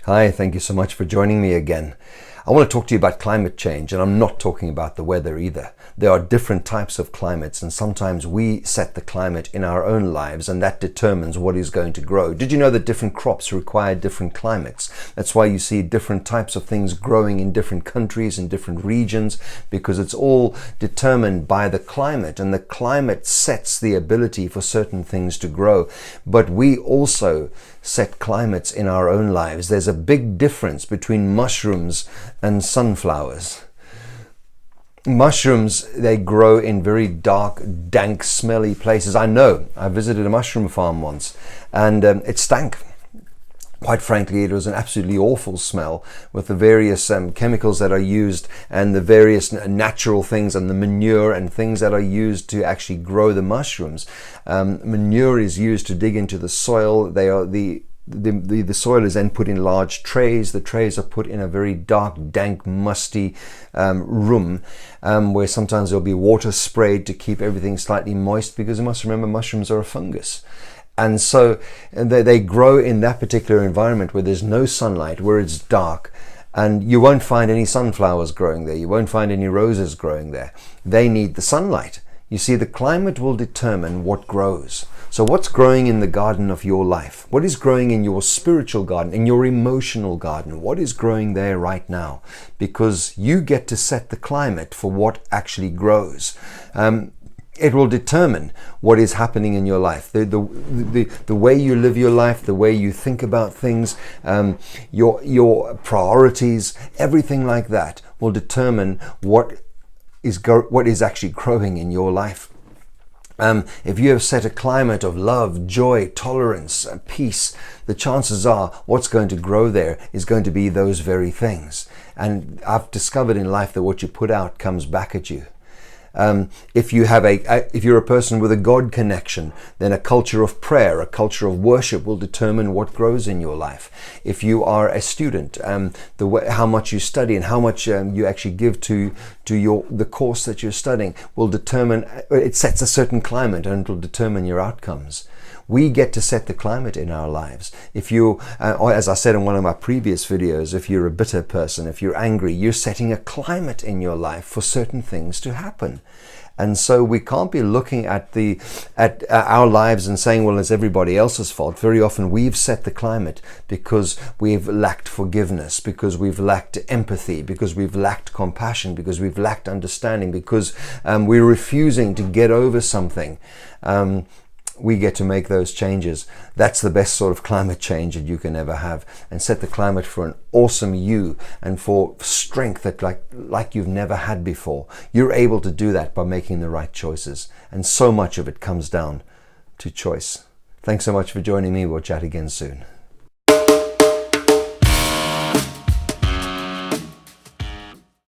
Hi, thank you so much for joining me again. I want to talk to you about climate change, and I'm not talking about the weather either. There are different types of climates, and sometimes we set the climate in our own lives, and that determines what is going to grow. Did you know that different crops require different climates? That's why you see different types of things growing in different countries, in different regions, because it's all determined by the climate, and the climate sets the ability for certain things to grow. But we also set climates in our own lives. There's a big difference between mushrooms and sunflowers. Mushrooms, they grow in very dark, dank, smelly places. I know, I visited a mushroom farm once, and it stank. Quite frankly, it was an absolutely awful smell with the various chemicals that are used and the various natural things and the manure and things that are used to actually grow the mushrooms. Manure is used to dig into the soil. The soil is then put in large trays. The trays are put in a very dark, dank, musty room where sometimes there'll be water sprayed to keep everything slightly moist, because you must remember mushrooms are a fungus. And so they grow in that particular environment where there's no sunlight, where it's dark, and you won't find any sunflowers growing there. You won't find any roses growing there. They need the sunlight. You see, the climate will determine what grows. So what's growing in the garden of your life? What is growing in your spiritual garden, in your emotional garden? What is growing there right now? Because you get to set the climate for what actually grows. It will determine what is happening in your life. The way you live your life, the way you think about things, your priorities, everything like that will determine what is actually growing in your life. If you have set a climate of love, joy, tolerance, peace, the chances are what's going to grow there is going to be those very things. And I've discovered in life that what you put out comes back at you. If you're a person with a God connection, then a culture of prayer, a culture of worship will determine what grows in your life. If you are a student, how much you study and how much you actually give to the course that you're studying will determine. It sets a certain climate, and it will determine your outcomes. We get to set the climate in our lives. If you, or as I said in one of my previous videos, if you're a bitter person, if you're angry, you're setting a climate in your life for certain things to happen. And so we can't be looking at our lives and saying, well, it's everybody else's fault. Very often we've set the climate because we've lacked forgiveness, because we've lacked empathy, because we've lacked compassion, because we've lacked understanding, because we're refusing to get over something. We get to make those changes. That's the best sort of climate change that you can ever have, and set the climate for an awesome you and for strength that like you've never had before. You're able to do that by making the right choices, and so much of it comes down to choice. Thanks so much for joining me. We'll chat again soon.